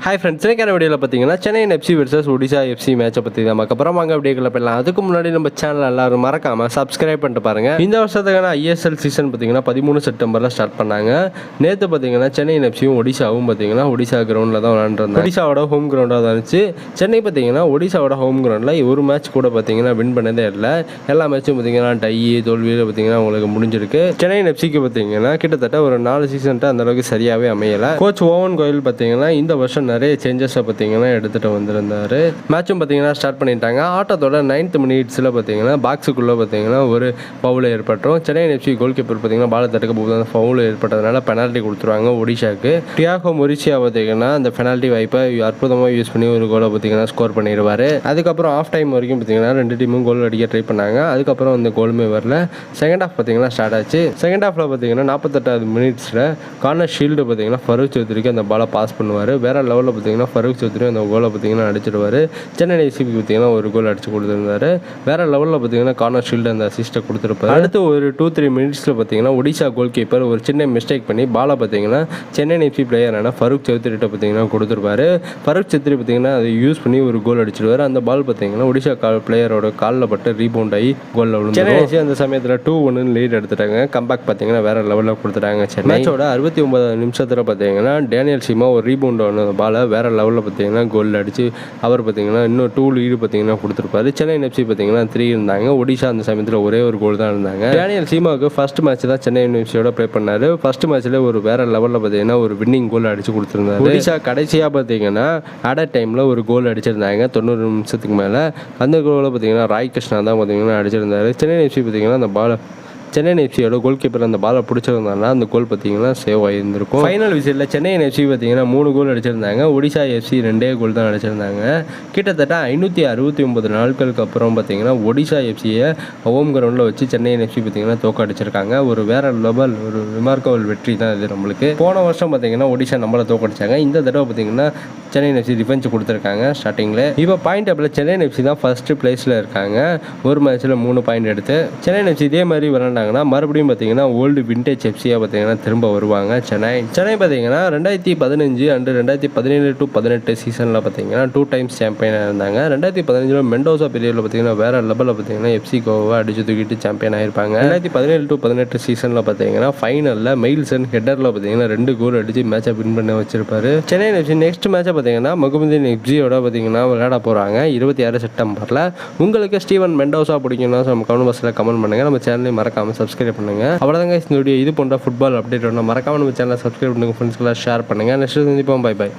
Hi friends, இன்னைக்கான வீடியோவில் பார்த்தீங்கன்னா Chennai FC versus Odisha FC மேட்சை பற்றி தான் அப்புறம் வாங்க வீடியோக்களை போயிடலாம். அதுக்கு முன்னாடி நம்ம சேனல் எல்லாரும் மறக்காமல் சப்ஸ்கிரைப் பண்ணிட்டு பாருங்க. இந்த வருஷத்துக்கான ஐஎஸ்எல் சீசன் பார்த்தீங்கன்னா 13 செப்டம்பரில் ஸ்டார்ட் பண்ணாங்க. நேற்று பார்த்தீங்கன்னா சென்னை எஃப்சியும் ஒடிசாவும் பார்த்தீங்கன்னா ஒடிசா கிரவுண்டில் தான் விளாண்டுருந்தாங்க. ஒடிசாவோட ஹோம் கிரவுண்டாக தான் இருந்துச்சு. சென்னை பார்த்தீங்கன்னா ஒடிசாவோட ஹோம் கிரவுண்டில் ஒரு மேட்ச் கூட பார்த்தீங்கன்னா வின் பண்ணதே இல்லை. எல்லா மேட்சும் பார்த்தீங்கன்னா டை தோல்வியில் பார்த்தீங்கன்னா உங்களுக்கு முடிஞ்சிருக்கு. சென்னை எஃப்சிக்கு பார்த்தீங்கன்னா கிட்டத்தட்ட ஒரு 4 சீசன்ட்டு அந்த அளவுக்கு சரியாகவே அமையலை. கோச் ஓவன் கோயில் பார்த்தீங்கன்னா இந்த வருஷம் நிறைய சேஞ்சஸை பார்த்தீங்கன்னா எடுத்துகிட்டு வந்திருந்தார். மேட்சும் பார்த்தீங்கன்னா ஸ்டார்ட் பண்ணிட்டாங்க. ஆட்டத்தோட 9th மினிட்ஸில் பார்த்தீங்கன்னா பாக்ஸுக்குள்ளே பார்த்தீங்கன்னா ஒரு ஃபவுல் ஏற்பட்டோம். சென்னை எஃப்சி கோல் கீப்பர் பார்த்தீங்கன்னா பாலை தடுக்க போது அந்த ஃபவுல் ஏற்பட்டதுனால பெனால்ட்டி கொடுத்துருவாங்க ஒடிஷாவுக்கு. டியாகோ மொரிசியா பார்த்தீங்கன்னா அந்த பெனால்ட்டி வாய்ப்பை அற்புதமாக யூஸ் பண்ணி ஒரு கோலை பார்த்தீங்கன்னா ஸ்கோர் பண்ணிடுவார். அதுக்கப்புறம் ஆஃப் டைம் வரைக்கும் பார்த்தீங்கன்னா 2 டீமும் கோல் அடிக்க ட்ரை பண்ணாங்க. அதுக்கப்புறம் அந்த கோலுமே வரல. செகண்ட் ஹாஃப் பார்த்தீங்கன்னா ஸ்டார்ட் ஆச்சு. செகண்ட் ஹாஃபில் பார்த்தீங்கன்னா 48வது மினிட்ஸில் கார்னர் ஷீல்டு பார்த்தீங்கன்னா ஃபரூக் சௌத்ரிக்கு அந்த பாலை பாஸ் பண்ணுவார். வேற லெவலில் பார்த்தீங்கன்னா ஃபரூக் சௌத்ரி அந்த கோலை பார்த்தீங்கன்னா அடிச்சிடுவார். சென்னை எஃப்சிக்கு பார்த்தீங்கன்னா ஒரு கோல் அடிச்சு கொடுத்துருந்தாரு. வேற லெவலில் பார்த்தீங்கன்னா கார்னர் ஷீல்டு அந்த அசிஸ்ட்டை கொடுத்துருப்பாரு. அடுத்து ஒரு 2-3 மினிட்ஸில் பார்த்தீங்கன்னா ஒடிசா கோல் கீப்பர் ஒரு சின்ன மிஸ்டேக் பண்ணி பாலை பார்த்தீங்கன்னா சென்னை எஃப்சி பிளேயரான ஃபரூக் சௌத்ரிகிட்ட பார்த்தீங்கன்னா கொடுத்துருப்பாரு. ஃபரூக் சௌத்ரி பார்த்தீங்கன்னா அதை யூஸ் பண்ணி ஒரு கோல் அடிச்சிடுவார். அந்த பால் பார்த்தீங்கன்னா ஒடிசா பிளேயரோட காலில் பட்டு ரீபவுண்ட் ஆகி கோலில் விழுந்து சென்னை எஃப்சி அந்த சமயத்தில் 2-1 லீட் எடுத்துட்டாங்க. கம்பேக் பார்த்தீங்கன்னா வேற லெவலில் கொடுத்துட்டாங்க. மேட்சோட 69 நிமிஷத்தில் பார்த்தீங்கன்னா டேனியல் சீமா ஒரு ரீபவுண்ட் ஆன பாலை வேற லெவலில் பார்த்தீங்கன்னா கோல் அடிச்சு அவர் பார்த்தீங்கன்னா இன்னும் 2 லீடு பார்த்தீங்கன்னா கொடுத்துருப்பாரு. சென்னை எஃப்சி பார்த்தீங்கன்னா 3 இருந்தாங்க. ஒடிசா அந்த சமயத்தில் ஒரே ஒரு கோல் தான் இருந்தாங்க. டேனியல் சீமாவுக்கு ஃபர்ஸ்ட் மேட்ச் தான் சென்னை எஃப்சியோட ப்ளே பண்ணாரு. ஃபர்ஸ்ட் மேட்ச்ல ஒரு வேற லெவலில் பார்த்தீங்கன்னா ஒரு வின்னிங் கோல் அடிச்சு கொடுத்துருந்தாரு. ஒடிசா கடைசியாக பார்த்தீங்கன்னா அட் டைமில் ஒரு கோல் அடிச்சிருந்தாங்க 90 நிமிஷத்துக்கு மேலே. அந்த கோலை பார்த்தீங்கன்னா ராய் கிருஷ்ணா தான் பார்த்தீங்கன்னா அடிச்சிருந்தாரு. சென்னை எஃப்சி பார்த்தீங்கன்னா அந்த பால் சென்னை எஃப்சியோட கோல் கீப்பர் அந்த பாலை பிடிச்சிருந்தாங்கன்னா அந்த கோல் பார்த்தீங்கன்னா சேவ் ஆகியிருந்திருக்கும். ஃபைனல் விசிட்டில் சென்னை எஃப்சி பார்த்தீங்கன்னா 3 கோல் அடிச்சிருந்தாங்க. ஒடிசா எஃப்சி 2 கோல் தான் அடிச்சிருந்தாங்க. கிட்டத்தட்ட 569 நாட்களுக்கு அப்புறம் பார்த்தீங்கன்னா ஒடிசா எஃப்சியை ஹோம் கிரவுண்டில் வச்சு சென்னை எஃப்சி பார்த்தீங்கன்னா தோக்க அடிச்சிருக்காங்க. ஒரு வேற லெவல் ஒரு ரிமார்க்கபிள் வெற்றி தான் இது நம்மளுக்கு. போன வருஷம் பார்த்தீங்கன்னா ஒடிசா நம்மளை தோக்கடிச்சாங்க. இந்த தடவை பார்த்தீங்கன்னா சென்னை எஃப்சி டிஃபென்ஸ் கொடுத்துருக்காங்க ஸ்டார்டிங்கில். இப்போ பாயிண்ட் டேபிளில் சென்னை எஃப்சி தான் ஃபர்ஸ்ட் பிளேஸில் இருக்காங்க. ஒரு மேட்ச்சில் 3 பாயிண்ட் எடுத்து சென்னை எஃப்சி இதே மாதிரி விளாண்டாங்கன்னா மறுபடியும் பார்த்தீங்கன்னா ஓல்டு விண்டேஜ் எஃப்சியாக பார்த்தீங்கன்னா திரும்ப வருவாங்க. சென்னை பார்த்தீங்கன்னா 2015 அண்டு 2017-18 சீசனில் பார்த்தீங்கன்னா 2 டைம்ஸ் சாம்பியனாக இருந்தாங்க. 2015 மெண்டோசா பீரியடில் பார்த்தீங்கன்னா வேற லெவலில் பார்த்தீங்கன்னா எஃப்சி கோவை அடிச்சு தூக்கிட்டு சாம்பியன் ஆயிருப்பாங்க. 2017-18 சீசனில் பார்த்தீங்கன்னா ஃபைனலில் மெயில்சன் ஹெட்டரில் பார்த்தீங்கன்னா 2 கோல் அடிச்சு மேட்சை வின் பண்ண வச்சிருப்பாரு. சென்னை எஃப்சி நெக்ஸ்ட் மேட்சை பார்த்தீங்கன்னா மகுமுதீன் எஃப்சியோட பார்த்தீங்கன்னா விளையாட போகிறாங்க 26 செப்டம்பரில். உங்களுக்கு ஸ்டீவன் மெண்டோசா பிடிக்கும்னா நம்ம கமெண்ட் பாக்ஸில் கமெண்ட் பண்ணுங்க. நம்ம சேனலையும் மறக்காமல் சப்ஸ்கிரைப் பண்ணுங்க. அவ்வளோதாங்க இந்த வீடியோ. இது போன்ற ஃபுட்பால் அப்டேட் வேணும் மறக்காம நம்ம சேனலை சப்ஸ்கிரைப் பண்ணுங்க. ஃப்ரெண்ட்ஸ்க்கெல்லாம் ஷேர் பண்ணுங்க. நெக்ஸ்ட் சந்திப்போம். பை.